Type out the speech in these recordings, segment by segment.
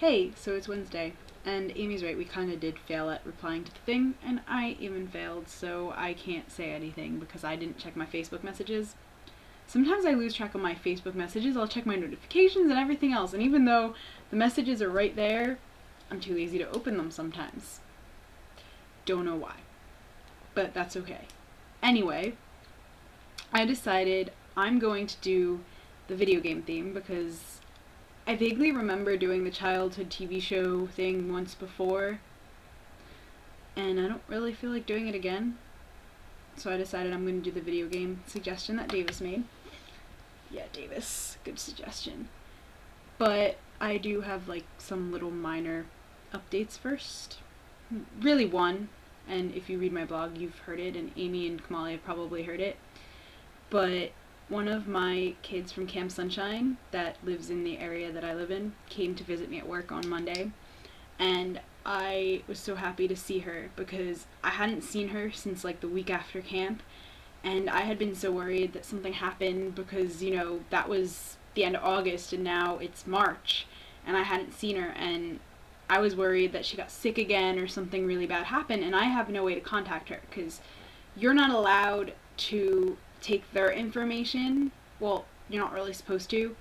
Hey, so it's Wednesday, and Amy's right, we kind of did fail at replying to the thing, and I even failed, so I can't say anything because I didn't check my Facebook messages. Sometimes I lose track of my Facebook messages. I'll check my notifications and everything else, and even though the messages are right there, I'm too lazy to open them sometimes. Don't know why, but that's okay. Anyway, I decided I'm going to do the video game theme because I vaguely remember doing the childhood TV show thing once before, and I don't really feel like doing it again. So I decided I'm going to do the video game suggestion that Davis made. Yeah, Davis, good suggestion. But I do have like some little minor updates first. Really one, and if you read my blog, you've heard it, and Amy and Kamali have probably heard it. But one of my kids from Camp Sunshine that lives in the area that I live in came to visit me at work on Monday, and I was so happy to see her because I hadn't seen her since like the week after camp, and I had been so worried that something happened because, you know, that was the end of August and now it's March and I hadn't seen her, and I was worried that she got sick again or something really bad happened, and I have no way to contact her because you're not allowed to take their information. Well, you're not really supposed to,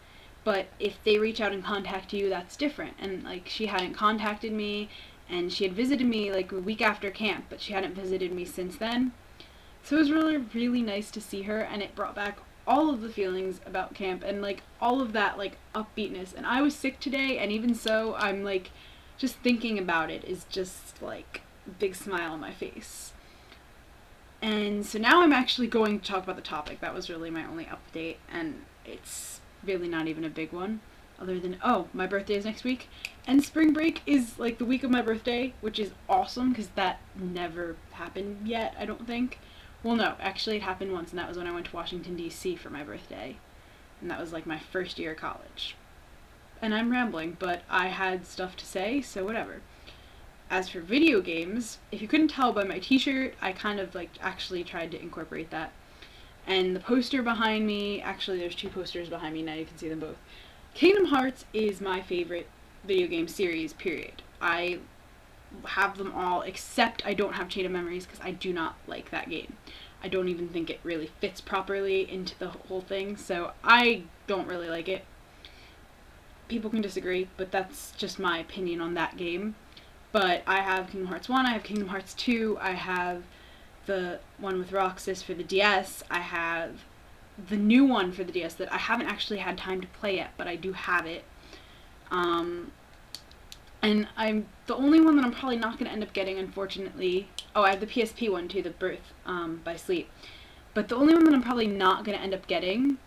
but if they reach out and contact you, that's different. And like, she hadn't contacted me, and she had visited me like a week after camp, but she hadn't visited me since then. So it was really, really nice to see her, and it brought back all of the feelings about camp and like all of that like upbeatness. And I was sick today, and even so, I'm like, just thinking about it is just like a big smile on my face. And so now I'm actually going to talk about the topic. That was really my only update, and it's really not even a big one, other than, oh, my birthday is next week, and spring break is like the week of my birthday, which is awesome because that never happened yet, I don't think. Well, no, actually it happened once, and that was when I went to Washington, D.C. for my birthday, and that was like my first year of college. And I'm rambling, but I had stuff to say, so whatever. As for video games, if you couldn't tell by my t-shirt, I kind of like actually tried to incorporate that. And the poster behind me, actually there's two posters behind me, now you can see them both. Kingdom Hearts is my favorite video game series, period. I have them all, except I don't have Chain of Memories because I do not like that game. I don't even think it really fits properly into the whole thing, so I don't really like it. People can disagree, but that's just my opinion on that game. But I have Kingdom Hearts 1, I have Kingdom Hearts 2, I have the one with Roxas for the DS, I have the new one for the DS that I haven't actually had time to play yet, but I do have it. And I'm the only one that I'm probably not going to end up getting, unfortunately. Oh, I have the PSP one too, the Birth by Sleep. But the only one that I'm probably not going to end up getting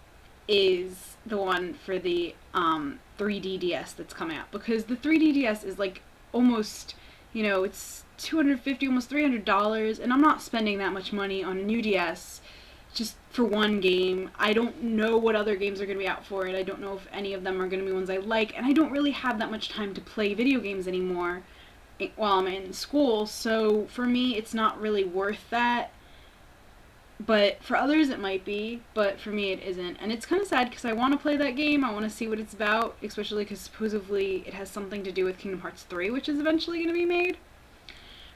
is the one for the 3D DS that's coming out. Because the 3D DS is like almost, you know, it's $250, almost $300, and I'm not spending that much money on a new DS just for one game. I don't know what other games are going to be out for it. I don't know if any of them are going to be ones I like, and I don't really have that much time to play video games anymore while I'm in school, so for me it's not really worth that. But for others it might be, but for me it isn't. And it's kind of sad because I want to play that game, I want to see what it's about, especially because supposedly it has something to do with Kingdom Hearts 3, which is eventually going to be made.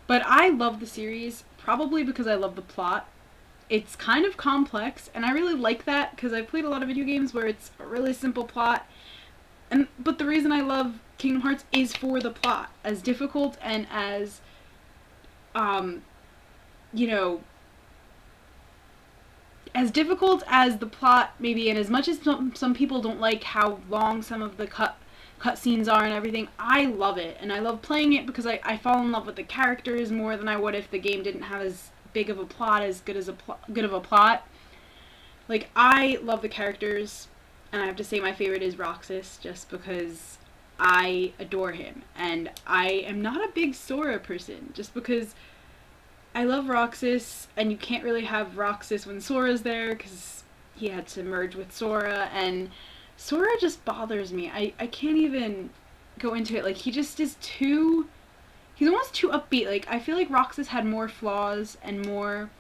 But I love the series, probably because I love the plot. It's kind of complex, and I really like that because I've played a lot of video games where it's a really simple plot. But the reason I love Kingdom Hearts is for the plot. As difficult and as, you know, as difficult as the plot maybe, and as much as some people don't like how long some of the cutscenes are and everything, I love it, and I love playing it because I fall in love with the characters more than I would if the game didn't have as big of a plot, as good of a plot. Like, I love the characters, and I have to say my favorite is Roxas, just because I adore him, and I am not a big Sora person, just because I love Roxas, and you can't really have Roxas when Sora's there, because he had to merge with Sora, and Sora just bothers me. I can't even go into it. Like, he just is too, he's almost too upbeat. Like, I feel like Roxas had more flaws and more,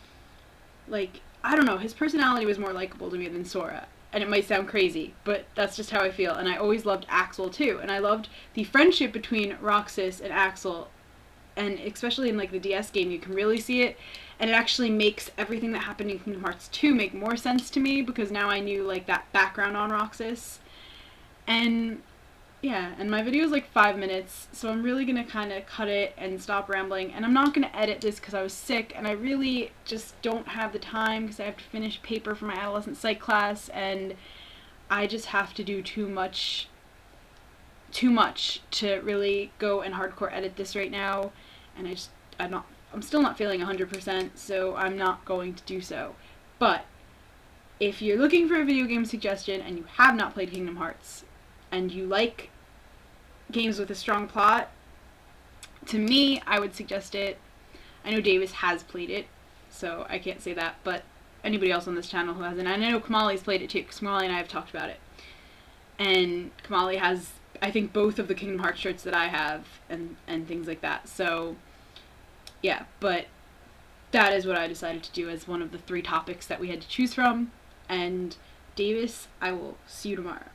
like, I don't know, his personality was more likable to me than Sora. and it might sound crazy, but that's just how I feel. And I always loved Axel too, and I loved the friendship between Roxas and Axel, and especially in like the DS game, you can really see it, and it actually makes everything that happened in Kingdom Hearts 2 make more sense to me, because now I knew like that background on Roxas. And yeah, and my video is like 5 minutes, so I'm really gonna kind of cut it and stop rambling, and I'm not gonna edit this because I was sick, and I really just don't have the time because I have to finish paper for my adolescent psych class, and I just have to do too much to really go and hardcore edit this right now, and I'm still not feeling 100%, so I'm not going to do so. But if you're looking for a video game suggestion and you have not played Kingdom Hearts, and you like games with a strong plot, to me, I would suggest it. I know Davis has played it, so I can't say that, but anybody else on this channel who hasn't, and I know Kamali's played it too, because Kamali and I have talked about it. And Kamali has, I think, both of the Kingdom Hearts shirts that I have, and things like that. So, yeah, but that is what I decided to do as one of the 3 topics that we had to choose from. And Davis, I will see you tomorrow.